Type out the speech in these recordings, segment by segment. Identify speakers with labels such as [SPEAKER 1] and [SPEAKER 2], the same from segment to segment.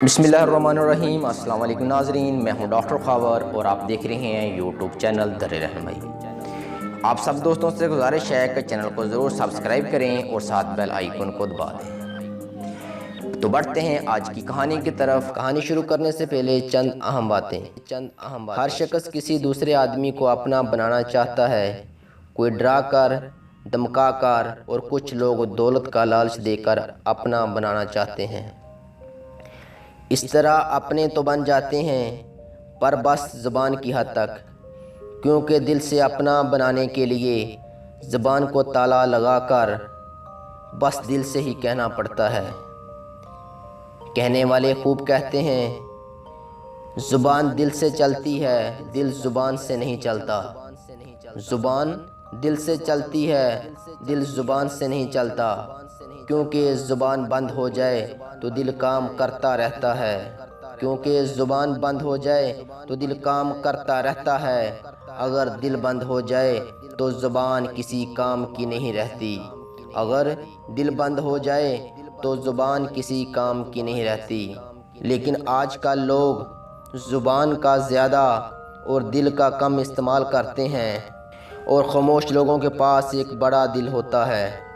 [SPEAKER 1] बिस्मिल्लाहिर्रहमानिर्रहीम। अस्सलाम वालेकुम नाज़रीन, मैं हूं डॉक्टर ख़ावर और आप देख रहे हैं यूट्यूब चैनल दर रहनुमाई। आप सब दोस्तों से गुजारिश है कि चैनल को ज़रूर सब्सक्राइब करें और साथ बेल आइकन को दबा दें। तो बढ़ते हैं आज की कहानी की तरफ। कहानी शुरू करने से पहले चंद अहम बातें। हर शख्स किसी दूसरे आदमी को अपना बनाना चाहता है। कोई डरा कर, धमका कर और कुछ लोग दौलत का लालच देकर अपना बनाना चाहते हैं। इस तरह अपने तो बन जाते हैं, पर बस ज़बान की हद तक, क्योंकि दिल से अपना बनाने के लिए ज़बान को ताला लगाकर बस दिल से ही कहना पड़ता है। कहने वाले खूब कहते हैं, ज़ुबान दिल से चलती है, दिल ज़ुबान से नहीं चलता। ज़ुबान दिल से चलती है, दिल ज़ुबान से नहीं चलता, क्योंकि ज़ुबान बंद हो जाए तो दिल काम करता रहता है। क्योंकि ज़ुबान बंद हो जाए तो दिल काम करता रहता है। अगर दिल बंद हो जाए तो ज़ुबान किसी काम की नहीं रहती। अगर दिल बंद हो जाए तो ज़ुबान किसी काम की नहीं रहती। लेकिन आजकल लोग ज़ुबान का ज़्यादा और दिल का कम इस्तेमाल करते हैं, और ख़ामोश लोगों के पास एक बड़ा दिल होता है।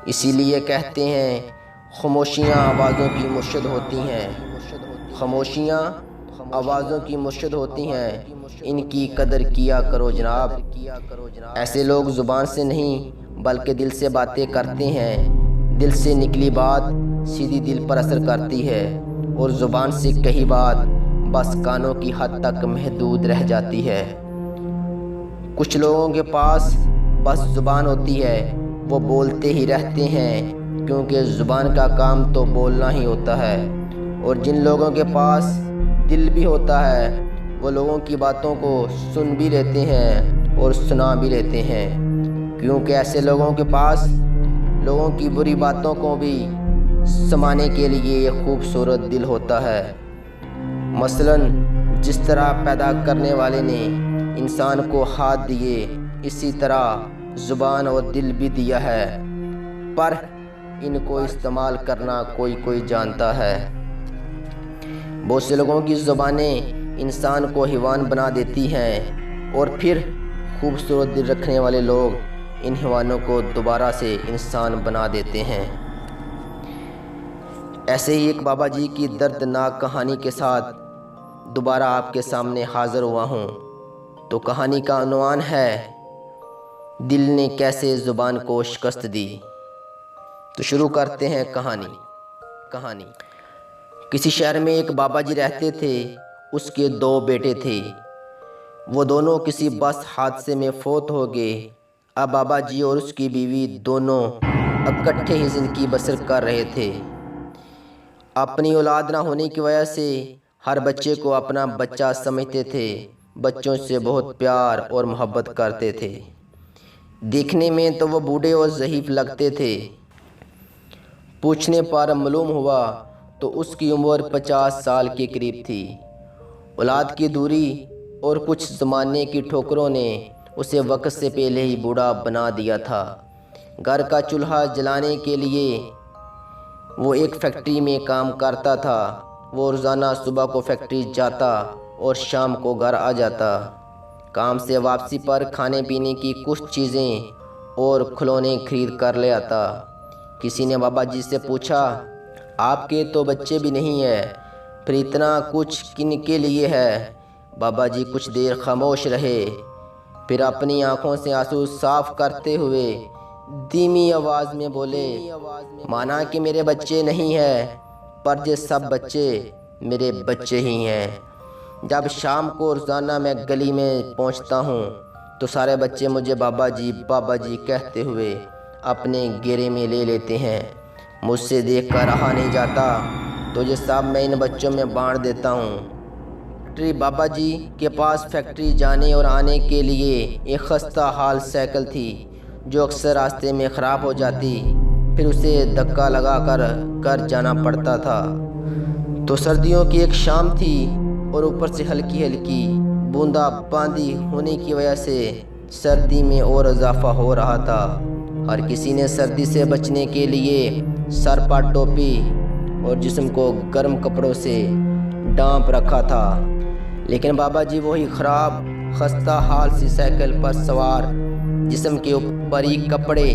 [SPEAKER 1] इसीलिए कहते हैं, खामोशियाँ आवाज़ों की मुर्शिद होती हैं। खामोशियाँ आवाज़ों की मुर्शिद होती हैं, इनकी कदर किया करो जनाब। ऐसे लोग ज़ुबान से नहीं बल्कि दिल से बातें करते हैं। दिल से निकली बात सीधी दिल पर असर करती है, और ज़ुबान से कही बात बस कानों की हद तक महदूद रह जाती है। कुछ लोगों के पास बस ज़ुबान होती है, वो बोलते ही रहते हैं, क्योंकि ज़ुबान का काम तो बोलना ही होता है। और जिन लोगों के पास दिल भी होता है, वो लोगों की बातों को सुन भी लेते हैं और सुना भी लेते हैं, क्योंकि ऐसे लोगों के पास लोगों की बुरी बातों को भी समाने के लिए एक खूबसूरत दिल होता है। मसलन जिस तरह पैदा करने वाले ने इंसान को हाथ दिए, इसी तरह ज़ुबान और दिल भी दिया है, पर इनको इस्तेमाल करना कोई कोई जानता है। बहुत से लोगों की ज़ुबानें इंसान को हैवान बना देती हैं, और फिर खूबसूरत दिल रखने वाले लोग इन हैवानों को दोबारा से इंसान बना देते हैं। ऐसे ही एक बाबा जी की दर्दनाक कहानी के साथ दोबारा आपके सामने हाज़िर हुआ हूँ। तो कहानी का उन्वान है, दिल ने कैसे ज़ुबान को शिकस्त दी। तो शुरू करते हैं कहानी। किसी शहर में एक बाबा जी रहते थे। उसके 2 बेटे थे। वो दोनों किसी बस हादसे में फौत हो गए। अब बाबा जी और उसकी बीवी दोनों इकट्ठे ही ज़िंदगी बसर कर रहे थे। अपनी औलाद ना होने की वजह से हर बच्चे को अपना बच्चा समझते थे। बच्चों से बहुत प्यार और मोहब्बत करते थे। देखने में तो वो बूढ़े और ज़ईफ़ लगते थे। पूछने पर मालूम हुआ तो उसकी उम्र 50 साल के करीब थी। औलाद की दूरी और कुछ ज़माने की ठोकरों ने उसे वक्त से पहले ही बूढ़ा बना दिया था। घर का चूल्हा जलाने के लिए वो एक फैक्ट्री में काम करता था। वो रोज़ाना सुबह को फैक्ट्री जाता और शाम को घर आ जाता। काम से वापसी पर खाने पीने की कुछ चीज़ें और खिलौने खरीद कर ले आता। किसी ने बाबा जी से पूछा, आपके तो बच्चे भी नहीं है, फिर इतना कुछ किन के लिए है? बाबा जी कुछ देर खामोश रहे, फिर अपनी आंखों से आंसू साफ करते हुए धीमी आवाज़ में बोले, माना कि मेरे बच्चे नहीं हैं, पर ये सब बच्चे मेरे बच्चे ही हैं। जब शाम को रोज़ाना मैं गली में पहुंचता हूं, तो सारे बच्चे मुझे बाबा जी कहते हुए अपने घेरे में ले लेते हैं। मुझसे देख कर रहा नहीं जाता, तो ये सब मैं इन बच्चों में बांट देता हूँ। बाबा जी के पास फैक्ट्री जाने और आने के लिए एक खस्ता हाल साइकिल थी, जो अक्सर रास्ते में ख़राब हो जाती, फिर उसे धक्का लगा कर घर जाना पड़ता था। तो सर्दियों की एक शाम थी, और ऊपर से हल्की हल्की बूंदाबांदी होने की वजह से सर्दी में और इजाफा हो रहा था। हर किसी ने सर्दी से बचने के लिए सर पर टोपी اور جسم کو گرم کپڑوں سے ڈانپ رکھا تھا، لیکن بابا جی وہی خراب خستہ حال سی سائیکل پر سوار، جسم کے اوپر ہی کپڑے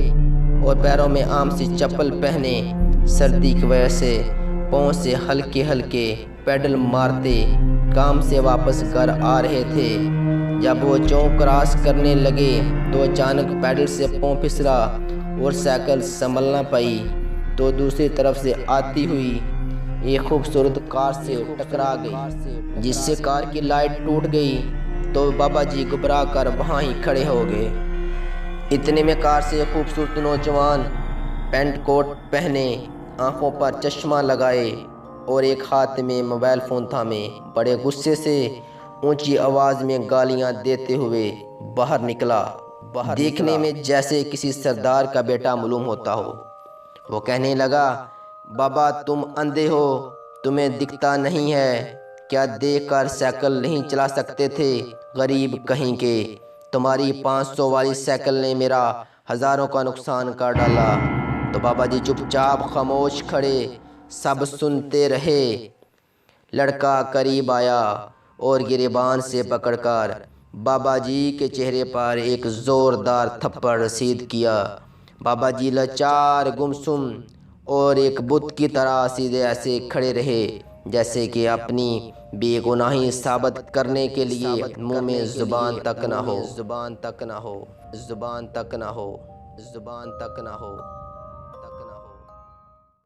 [SPEAKER 1] اور پیروں میں عام سی چپل پہنے، سردی کی وجہ سے پاؤں سے ہلکے ہلکے پیڈل مارتے کام سے واپس گھر آ رہے تھے۔ جب وہ چوک کراس کرنے لگے تو اچانک پیڈل سے پاؤں پھسلا اور سائیکل سنبھلنا پئی تو دوسری طرف سے آتی ہوئی ایک خوبصورت کار سے ٹکرا گئی، جس سے کار کی لائٹ ٹوٹ گئی تو بابا جی گھبرا کر وہاں ہی کھڑے ہو گئے۔ اتنے میں کار سے ایک خوبصورت نوجوان پینٹ کوٹ پہنے، آنکھوں پر چشمہ لگائے اور ایک ہاتھ میں موبائل فون تھامے بڑے غصے سے اونچی آواز میں گالیاں دیتے ہوئے باہر نکلا، دیکھنے میں جیسے کسی سردار کا بیٹا معلوم ہوتا ہو۔ وہ کہنے لگا، بابا تم اندھے ہو، تمہیں دکھتا نہیں ہے کیا؟ دیکھ کر سائیکل نہیں چلا سکتے تھے؟ غریب کہیں کے، تمہاری 500 والی سائیکل نے میرا ہزاروں کا نقصان کر ڈالا۔ تو بابا جی چپ چاپ خاموش کھڑے، سب سنتے رہے۔ لڑکا قریب آیا اور گریبان سے پکڑ کر بابا جی کے چہرے پر ایک زوردار تھپڑ رسید کیا۔ بابا جی لاچار، گمسم اور ایک بت کی طرح سیدھے ایسے کھڑے رہے جیسے کہ اپنی بے گناہی ثابت کرنے کے لیے منہ میں زبان تک نہ ہو۔